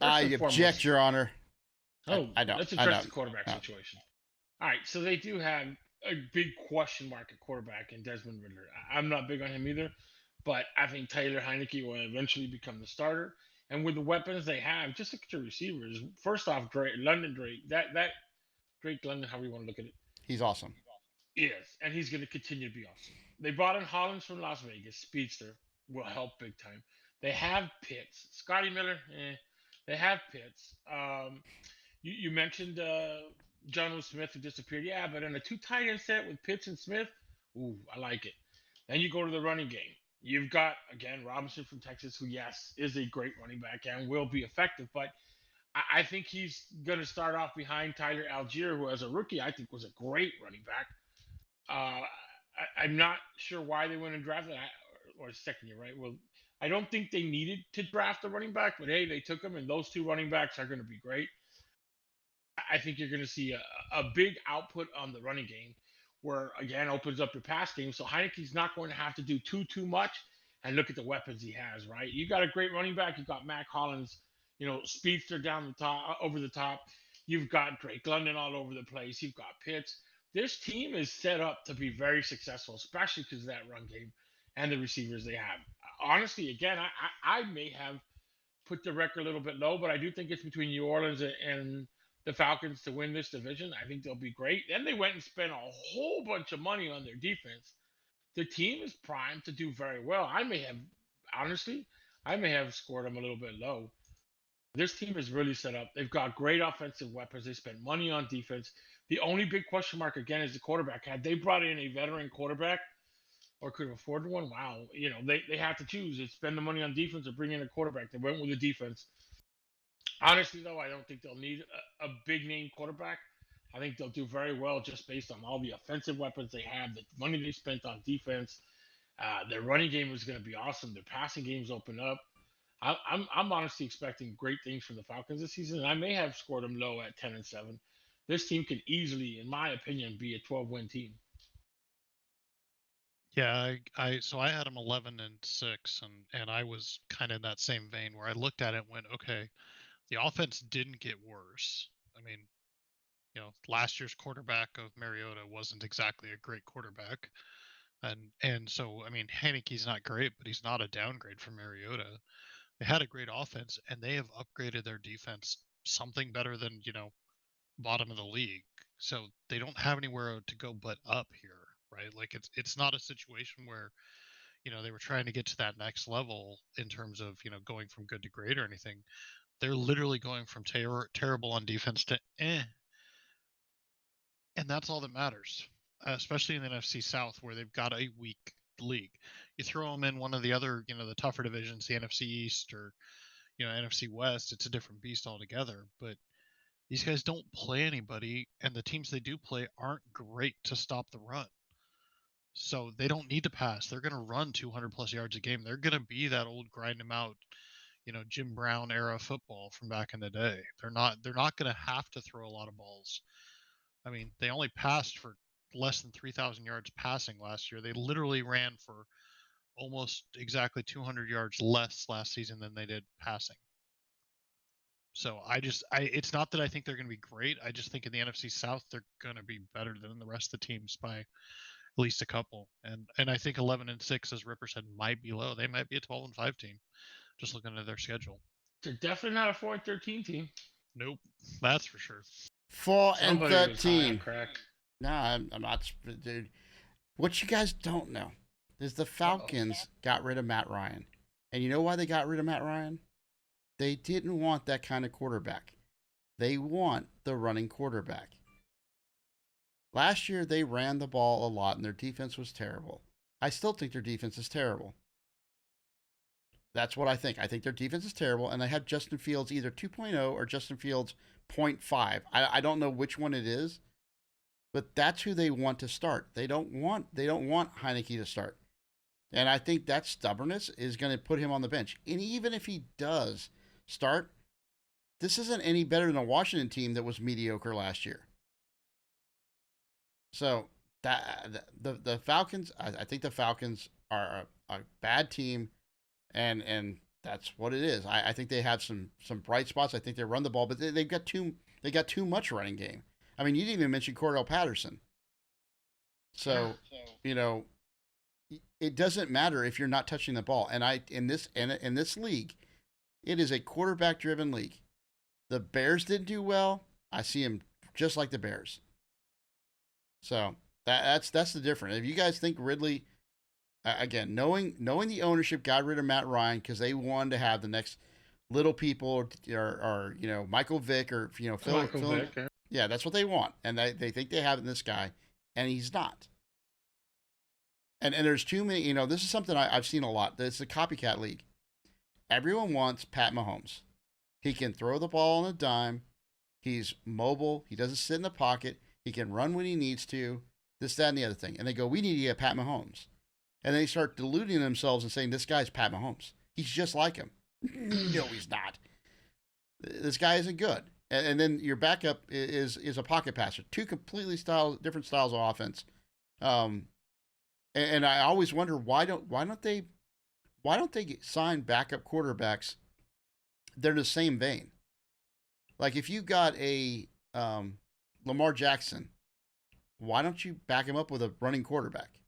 I object, Your Honor. Oh, I don't. Let's address the quarterback situation. All right, so they do have a big question mark at quarterback in Desmond Ridder. I'm not big on him either, but I think Taylor Heineke will eventually become the starter. And with the weapons they have, just look at your receivers. First off, Drake, that Drake London, however you want to look at it. He's awesome. Yes, and he's going to continue to be awesome. They brought in Hollins from Las Vegas, speedster, will help big time. They have Pitts, Scotty Miller. They have Pitts. You mentioned Jonnu Smith who disappeared. Yeah, but in a 2 tight end set with Pitts and Smith, ooh, I like it. Then you go to the running game. You've got, again, Robinson from Texas, who, yes, is a great running back and will be effective. But I think he's going to start off behind Tyler Algier, who, as a rookie, I think was a great running back. I'm not sure why they went and drafted or second year, right? Well, I don't think they needed to draft a running back, but hey, they took him, and those 2 running backs are going to be great. I think you're going to see a big output on the running game, where again opens up your pass game. So Heineke's not going to have to do too much. And look at the weapons he has, right? You got a great running back. You got Mac Hollins, speedster down the top, over the top. You've got Drake London all over the place. You've got Pitts. This team is set up to be very successful, especially because of that run game and the receivers they have. Honestly, again, I may have put the record a little bit low, but I do think it's between New Orleans and the Falcons to win this division. I think they'll be great. Then they went and spent a whole bunch of money on their defense. The team is primed to do very well. I may have scored them a little bit low. This team is really set up. They've got great offensive weapons. They spent money on defense. The only big question mark, again, is the quarterback. Had they brought in a veteran quarterback or could have afforded one, wow, they have to choose. It's spend the money on defense or bring in a quarterback. They went with the defense. Honestly, though, I don't think they'll need a big-name quarterback. I think they'll do very well just based on all the offensive weapons they have, the money they spent on defense. Their running game is going to be awesome. Their passing games open up. I'm honestly expecting great things from the Falcons this season. And I may have scored them low at 10-7. This team could easily, in my opinion, be a 12-win team. Yeah, so I had him 11-6, and I was kind of in that same vein where I looked at it and went, okay, the offense didn't get worse. I mean, last year's quarterback of Mariota wasn't exactly a great quarterback, and so I mean, Heineke's not great, but he's not a downgrade from Mariota. They had a great offense, and they have upgraded their defense something better than bottom of the league. So they don't have anywhere to go but up here, right? Like it's not a situation where they were trying to get to that next level in terms of going from good to great or anything. They're literally going from terrible on defense to and that's all that matters, especially in the NFC South where they've got a weak league. You throw them in one of the other, the tougher divisions, the NFC East or NFC West, it's a different beast altogether. But these guys don't play anybody, and the teams they do play aren't great to stop the run. So they don't need to pass. They're going to run 200 plus yards a game. They're going to be that old grind them out, Jim Brown era football from back in the day. They're not going to have to throw a lot of balls. I mean, they only passed for less than 3,000 yards passing last year. They literally ran for almost exactly 200 yards less last season than they did passing. So it's not that I think they're going to be great. I just think in the NFC South they're going to be better than the rest of the teams by at least a couple. And I think 11-6, as Ripper said, might be low. They might be a 12-5 team. Just looking at their schedule. They're definitely not a 4-13 team. Nope, that's for sure. 4-13. Crack. Nah, I'm not, dude. What you guys don't know is the Falcons got rid of Matt Ryan, and you know why they got rid of Matt Ryan? They didn't want that kind of quarterback. They want the running quarterback. Last year, they ran the ball a lot, and their defense was terrible. I still think their defense is terrible. That's what I think. I think their defense is terrible, and they have Justin Fields either 2.0 or Justin Fields 0.5. I don't know which one it is, but that's who they want to start. They don't want Heineke to start. And I think that stubbornness is going to put him on the bench. And even if he does start, this isn't any better than a Washington team that was mediocre last year. So the Falcons, I think the Falcons are a bad team, and that's what it is. I think they have some bright spots. I think they run the ball, but they got too much running game. I mean, you didn't even mention Cordell Patterson. So it doesn't matter if you're not touching the ball. And in this league, it is a quarterback driven league. The Bears didn't do well. I see them just like the Bears. So that's the difference. If you guys think Ridley, again, knowing the ownership got rid of Matt Ryan because they wanted to have the next little people or Michael Vick or Phil. Vick, yeah. Yeah, that's what they want, and they think they have in this guy, and he's not. And there's too many. This is something I've seen a lot. It's a copycat league. Everyone wants Pat Mahomes. He can throw the ball on a dime. He's mobile. He doesn't sit in the pocket. He can run when he needs to. This, that, and the other thing. And they go, we need to get Pat Mahomes. And they start deluding themselves and saying, this guy's Pat Mahomes. He's just like him. No, he's not. This guy isn't good. And then your backup is a pocket passer. Two completely different styles of offense. And I always wonder why don't they sign backup quarterbacks? They're in the same vein. Like if you got a Lamar Jackson, why don't you back him up with a running quarterback?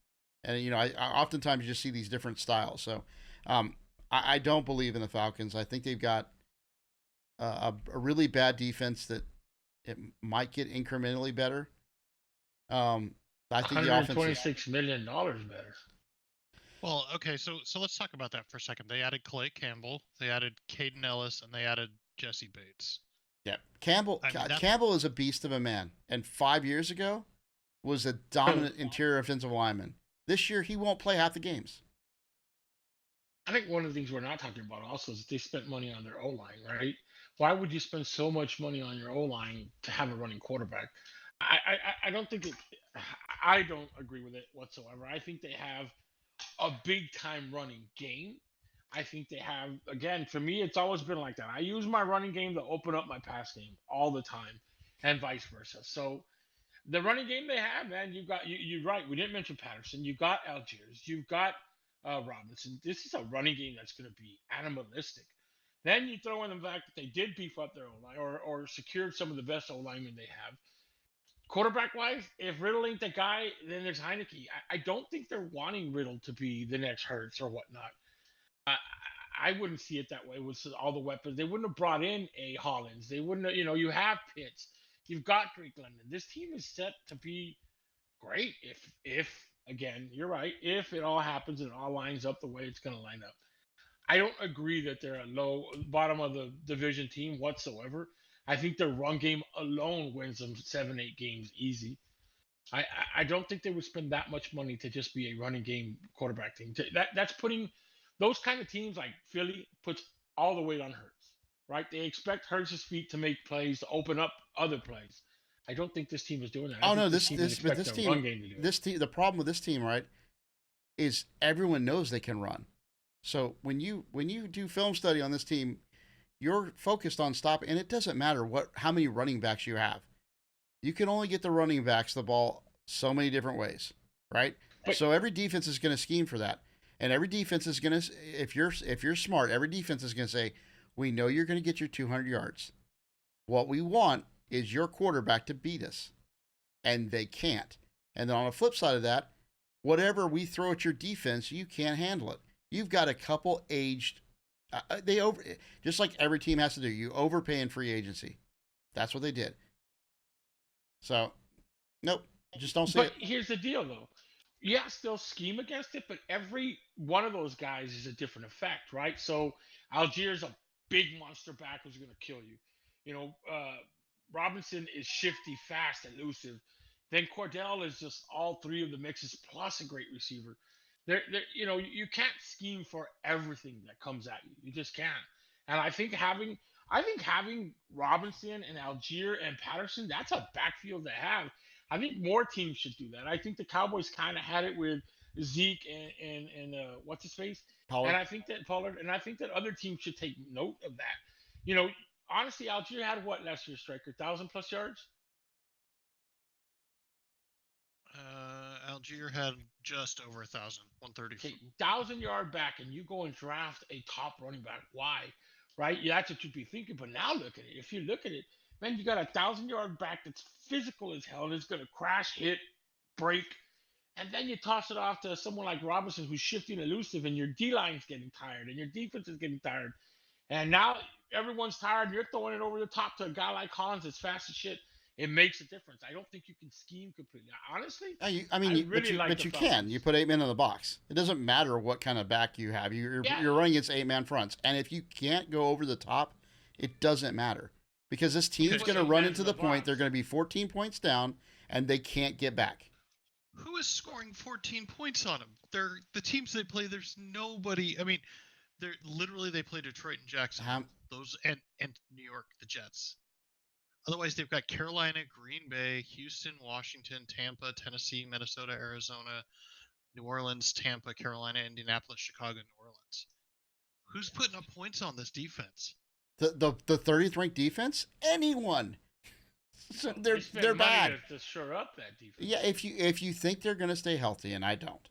And I oftentimes you just see these different styles. So I don't believe in the Falcons. I think they've got a really bad defense that it might get incrementally better. I think the offense $126 million better. Well, okay, so let's talk about that for a second. They added Clay Campbell, they added Caden Ellis, and they added Jesse Bates. Yeah, Campbell is a beast of a man, and 5 years ago was a dominant interior offensive lineman. This year, he won't play half the games. I think one of the things we're not talking about also is that they spent money on their O-line, right? Why would you spend so much money on your O-line to have a running quarterback? I don't think I don't agree with it whatsoever. I think they have a big time running game. I think they have, again, for me, it's always been like that. I use my running game to open up my pass game all the time and vice versa. So The running game they have, man. You're right. We didn't mention Patterson. You got Algiers. You've got Robinson. This is a running game that's going to be animalistic. Then you throw in the fact that they did beef up their O line or secured some of the best O linemen they have. Quarterback wise, if Riddle ain't the guy, then there's Heineke. I don't think they're wanting Riddle to be the next Hurts or whatnot. I wouldn't see it that way with all the weapons. They wouldn't have brought in a Hollins. They wouldn't have, you have Pitts. You've got Drake London. This team is set to be great if again, you're right, if it all happens and it all lines up the way it's going to line up. I don't agree that they're a low bottom of the division team whatsoever. I think their run game alone wins them 7-8 games easy. I don't think they would spend that much money to just be a running game quarterback team. That's putting those kind of teams like Philly puts all the weight on Hurts, right? They expect Hurts' feet to make plays to open up other plays. I don't think this team is doing that. Oh no, this team, the problem with this team, right, is everyone knows they can run. So when you do film study on this team, you're focused on stopping, and it doesn't matter how many running backs you have. You can only get the running backs the ball so many different ways, right? So every defense is going to scheme for that, and every defense is going to, if you're smart, every defense is going to say, we know you're going to get your 200 yards. What we want is your quarterback to beat us, and they can't. And then on the flip side of that, whatever we throw at your defense, you can't handle it. You've got a couple aged. Just like every team has to do. You overpay in free agency. That's what they did. So, nope, just don't see it. But here's the deal, though. Yeah, still scheme against it, but every one of those guys is a different effect, right? So Algiers a big monster back who's going to kill you. Robinson is shifty, fast, elusive. Then Cordell is just all three of the mixes plus a great receiver. You can't scheme for everything that comes at you. You just can't. And I think having Robinson and Algier and Patterson, that's a backfield to have. I think more teams should do that. I think the Cowboys kind of had it with Zeke and what's his face, Pollard. And I think that Pollard, and I think that other teams should take note of that. Honestly, Algier had what last year, Striker? 1,000+ yards. Algier had just over 1,000, 130. 1,000-yard back, and you go and draft a top running back. Why? Right? Yeah, that's what you'd be thinking. But now look at it. If you look at it, man, you got a 1,000-yard back that's physical as hell and is going to crash, hit, break, and then you toss it off to someone like Robinson who's shifty and elusive, and your D-line's getting tired, and your defense is getting tired. And now everyone's tired. You're throwing it over the top to a guy like Collins that's fast as shit. It makes a difference. I don't think you can scheme completely. Honestly, but you can. You put 8 men in the box. It doesn't matter what kind of back you have. You're running against 8-man fronts, and if you can't go over the top, it doesn't matter because this team's going to run into the point. They're going to be 14 points down, and they can't get back. Who is scoring 14 points on them? The teams they play. There's nobody. I mean, they play Detroit and Jacksonville. Those and New York, the Jets. Otherwise, they've got Carolina, Green Bay, Houston, Washington, Tampa, Tennessee, Minnesota, Arizona, New Orleans, Tampa, Carolina, Indianapolis, Chicago, New Orleans. Who's putting up points on this defense? The 30th ranked defense? Anyone. So they're bad. To shore up that defense. Yeah, if you think they're going to stay healthy, and I don't.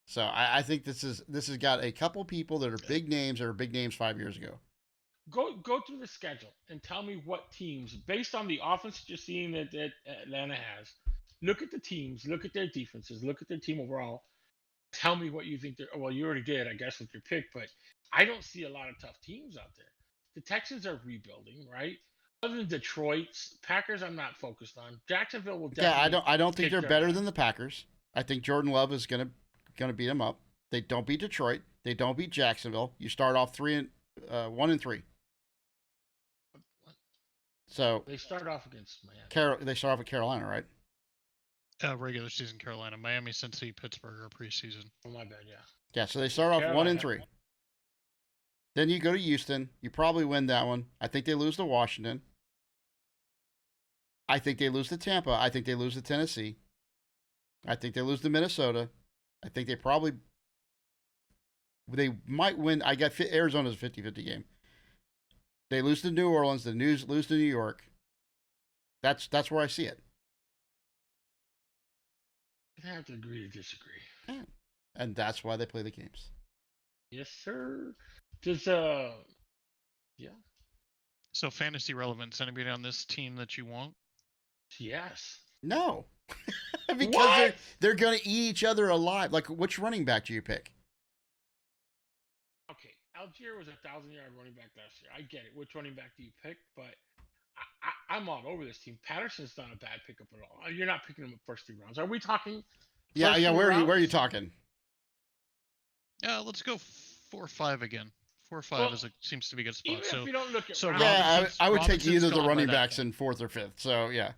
So I think this has got a couple people that are big names 5 years ago. Go through the schedule and tell me what teams, based on the offense you're seeing that Atlanta has, look at the teams, look at their defenses, look at their team overall. Tell me what you think well, you already did, I guess, with your pick, but I don't see a lot of tough teams out there. The Texans are rebuilding, right? Other than Detroit, Packers I'm not focused on. Jacksonville will definitely. Yeah, I don't think they're better than the Packers. I think Jordan Love is gonna beat them up. They don't beat Detroit. They don't beat Jacksonville. You start off 1-3. So they start off against Miami. They start off with Carolina, right? Regular season Carolina, Miami, Cincy, Pittsburgh are preseason. Oh my bad, yeah. Yeah, so they start off 1-3. Then you go to Houston. You probably win that one. I think they lose to Washington. I think they lose to Tampa. I think they lose to Tennessee. I think they lose to Minnesota. I think they might win. I got Arizona's a 50-50 game. They lose to New Orleans. The News lose to New York. That's where I see it. I have to agree to disagree. And that's why they play the games. Yes, sir. Does yeah. So fantasy relevance. Anybody on this team that you want? Yes. No. Because What? they're going to eat each other alive. Like, which running back do you pick? Okay, Algier was a 1,000-yard running back last year. I get it. Which running back do you pick? But I'm all over this team. Patterson's not a bad pickup at all. You're not picking him up first 3 rounds. Are we talking? Yeah, first yeah. three Where are you rounds? talking? Yeah, let's go 4 or 5 again. 4 or 5 Well, seems to be a good spot. Even So if we don't look at so rounds, Yeah, Robinson's- I would take Robinson's either of the gone by running that backs point. in 4th or 5th. So, yeah.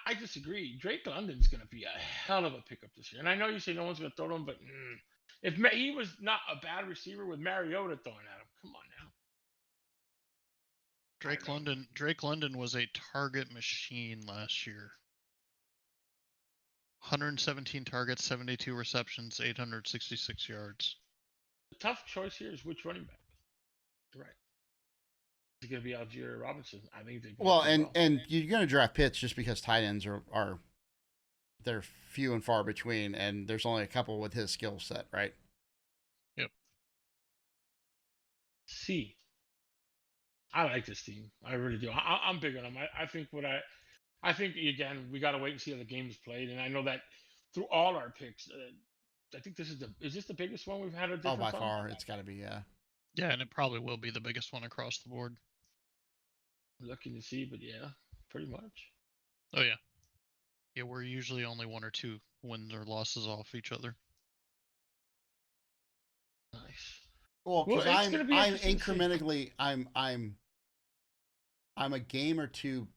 I disagree. Drake London's going to be a hell of a pickup this year. And I know you say no one's going to throw to him, but if he was not a bad receiver with Mariota throwing at him, come on now. Drake London was a target machine last year. 117 targets, 72 receptions, 866 yards. The tough choice here is which running back. Right. Is it going to be Algier or Robinson? I think they. Well, and you're going to draft Pitts just because tight ends are they're few and far between, and there's only a couple with his skill set, right? Yep. C. I like this team. I really do. I'm big on them. I think I think again we got to wait and see how the game is played. And I know that through all our picks, I think this is this the biggest one we've had a difference by on? far, it's got to be, yeah. Yeah, and it probably will be the biggest one across the board. Looking to see, but yeah, pretty much. Oh yeah. Yeah, we're usually only 1 or 2 wins or losses off each other. Nice. Well, because it's gonna be I'm interesting to see. incrementally I'm a game or two.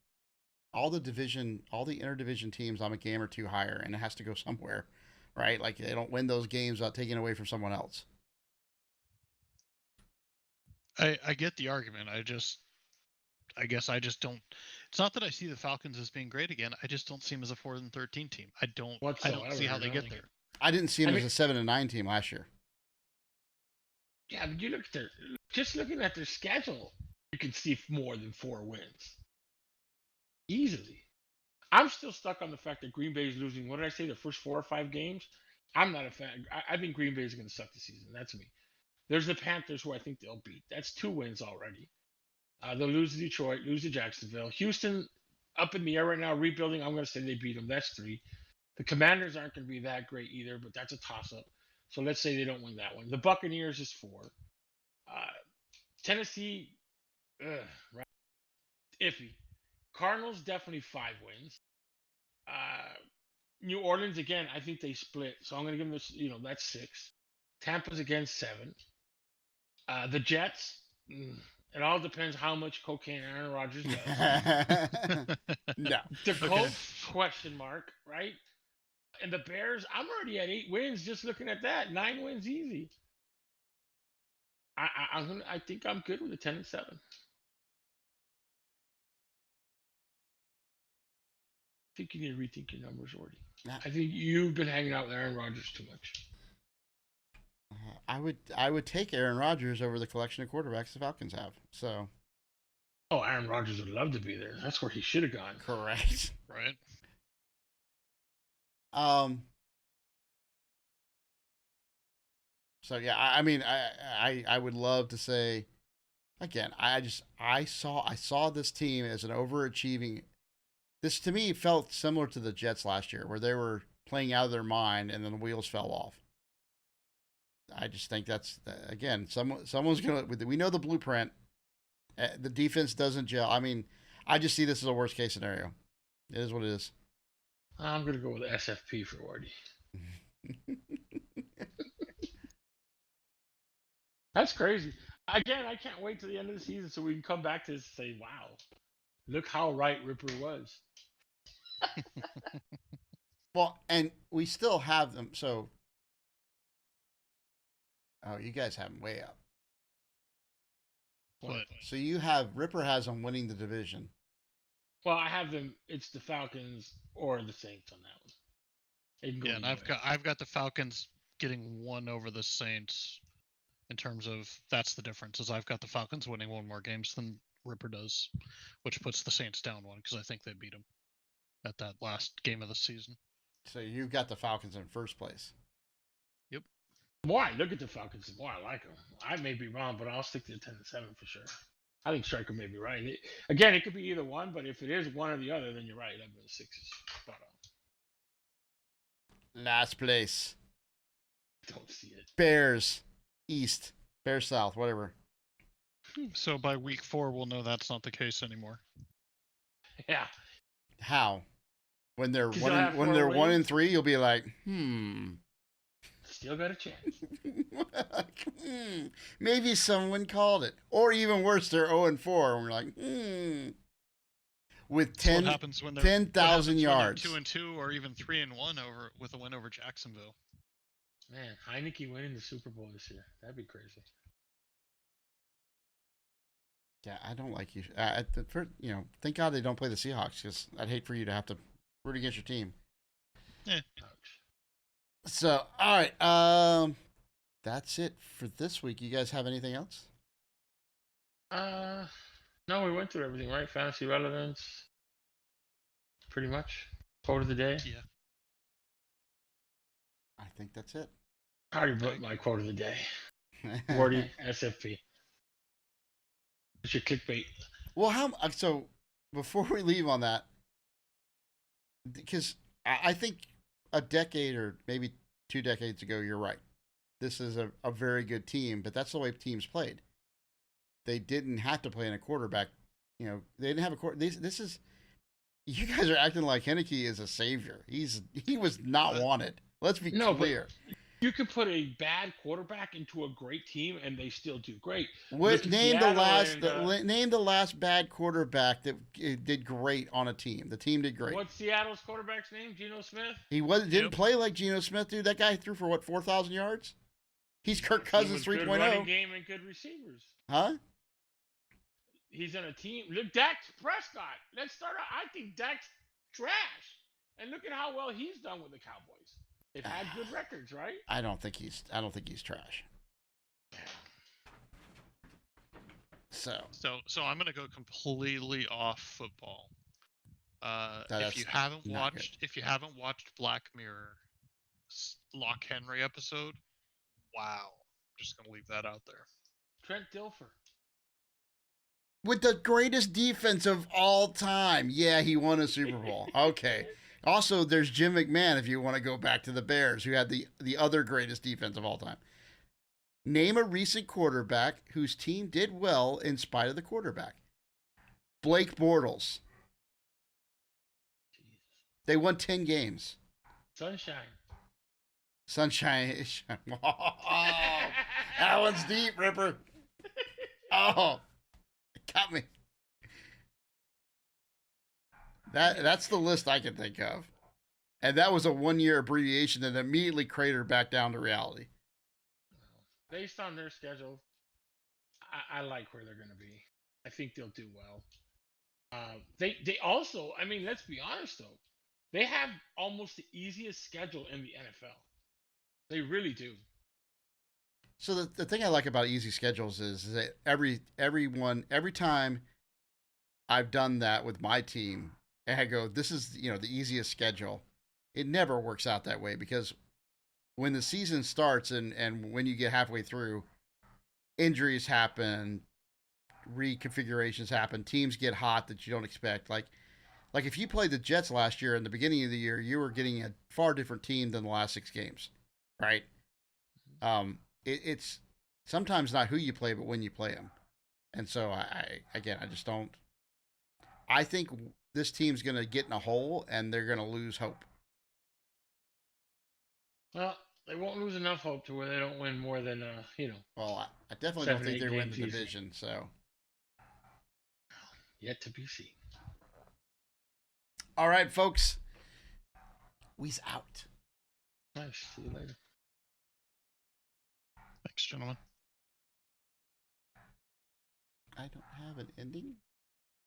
All the interdivision teams, I'm a game or two higher, and it has to go somewhere, right? Like they don't win those games without taking away from someone else. I get the argument. I guess I just don't. It's not that I see the Falcons as being great again. I just don't see them as a 4-13 team. I don't see how they get really. there. I didn't see them as a 7-9 team last year. Yeah, but you look at just looking at their schedule, you can see more than 4 wins. Easily. I'm still stuck on the fact that Green Bay is losing. What did I say? The first 4 or 5 games. I'm not a fan. I think Green Bay is going to suck this season. That's me. There's the Panthers, who I think they'll beat. That's 2 wins already. They'll lose to Detroit, lose to Jacksonville. Houston, up in the air right now, rebuilding. I'm going to say they beat them. That's 3. The Commanders aren't going to be that great either, but that's a toss-up. So let's say they don't win that one. The Buccaneers is 4. Tennessee, right? Iffy. Cardinals definitely 5 wins. New Orleans again, I think they split, so I'm gonna give them this. That's 6. Tampa's again 7. The Jets. It all depends how much cocaine Aaron Rodgers does. No. The Colts, question mark, right? And the Bears, I'm already at 8 wins just looking at that. 9 wins easy. I think I'm good with the 10-7. I think you need to rethink your numbers, Ordy. I think you've been hanging out with Aaron Rodgers too much. I would take Aaron Rodgers over the collection of quarterbacks the Falcons have. So. Oh, Aaron Rodgers would love to be there. That's where he should have gone. Correct. Right. So yeah, I mean, I would love to say, again, I saw this team as an overachieving. This to me felt similar to the Jets last year, where they were playing out of their mind and then the wheels fell off. I just think that's again, someone's gonna. We know the blueprint. The defense doesn't gel. I mean, I just see this as a worst case scenario. It is what it is. I'm gonna go with SFP for Ordy. That's crazy. Again, I can't wait till the end of the season so we can come back to this and say, wow, look how right Ripper was. Well, and we still have them. So, oh, you guys have them way up. What? So you have Ripper has them winning the division. Well, I have them. It's the Falcons or the Saints on that one. Yeah, and I've got the Falcons getting 1 over the Saints. In terms of that's the difference, is I've got the Falcons winning 1 more games than Ripper does, which puts the Saints down 1 because I think they beat them at that last game of the season. So you got the Falcons in first place. The more I look at the Falcons, the more I like them. I may be wrong, but I'll stick to the 10-7 for sure. I think Striker may be right. Again, it could be either one, but if it is one or the other, then you're right. 11-6 is spot on. Last place. Don't see it. Bears East. Bears South, whatever. So by week 4, we'll know that's not the case anymore. Yeah. How? When they're 'Cause one they'll in, have when 4 they're 1 wins. and 3, you'll be like, Still got a chance. maybe someone called it. Or even worse, they're 0 and 4, and we're like, with That's what happens when they're 10,000 yards. 2 and 2, or even 3 and 1 over with a win over Jacksonville. Man, Heineke winning the Super Bowl this year. That'd be crazy. Yeah, I don't like you. Thank God they don't play the Seahawks, because I'd hate for you to have to root against your team. Yeah. Ouch. So, all right, that's it for this week. You guys have anything else? No, we went through everything, right? Fantasy relevance. Pretty much. Quote of the day. Yeah. I think that's it. I already put my quote of the day. Wardy SFP. It's your clickbait. Well, so before we leave on that, because I think a decade or maybe 2 decades ago, you're right. This is a very good team, but that's the way teams played. They didn't have to play in a quarterback. They didn't have a quarterback. This is, you guys are acting like Heineke is a savior. He was not wanted. Let's be clear. You could put a bad quarterback into a great team, and they still do great. Name the last bad quarterback that did great on a team. The team did great. What's Seattle's quarterback's name? Geno Smith? He didn't play like Geno Smith, dude. That guy threw for what, 4,000 yards? He's Kirk Cousins 3.0. Good running game and good receivers. Huh? He's in a team. Look, Dak Prescott. Let's start out. I think Dak's trash. And look at how well he's done with the Cowboys. They've had good records, right? I don't think he's trash. So I'm gonna go completely off football. If you haven't watched Black Mirror, Lock Henry episode, wow, just gonna leave that out there. Trent Dilfer. With the greatest defense of all time. Yeah, he won a Super Bowl. Okay. Also, there's Jim McMahon, if you want to go back to the Bears, who had the other greatest defense of all time. Name a recent quarterback whose team did well in spite of the quarterback. Blake Bortles. Jesus. They won 10 games. Sunshine. Oh, that one's deep, Ripper. Oh, got me. That's the list I can think of. And that was a 1-year abbreviation that immediately cratered back down to reality. Based on their schedule, I like where they're going to be. I think they'll do well. They also, I mean, let's be honest, though. They have almost the easiest schedule in the NFL. They really do. So the thing I like about easy schedules is that every time I've done that with my team, and I go, this is the easiest schedule. It never works out that way, because when the season starts and when you get halfway through, injuries happen, reconfigurations happen, teams get hot that you don't expect. Like if you played the Jets last year in the beginning of the year, you were getting a far different team than the last 6 games, right? It's sometimes not who you play, but when you play them. And so I just don't. I think this team's going to get in a hole and they're going to lose hope. Well, they won't lose enough hope to where they don't win more than Well, I definitely 7, don't think 8 they win games the easy. division. So Yet to be seen. all right, folks, we's out. Nice. See you later. Thanks, gentlemen. I don't have an ending.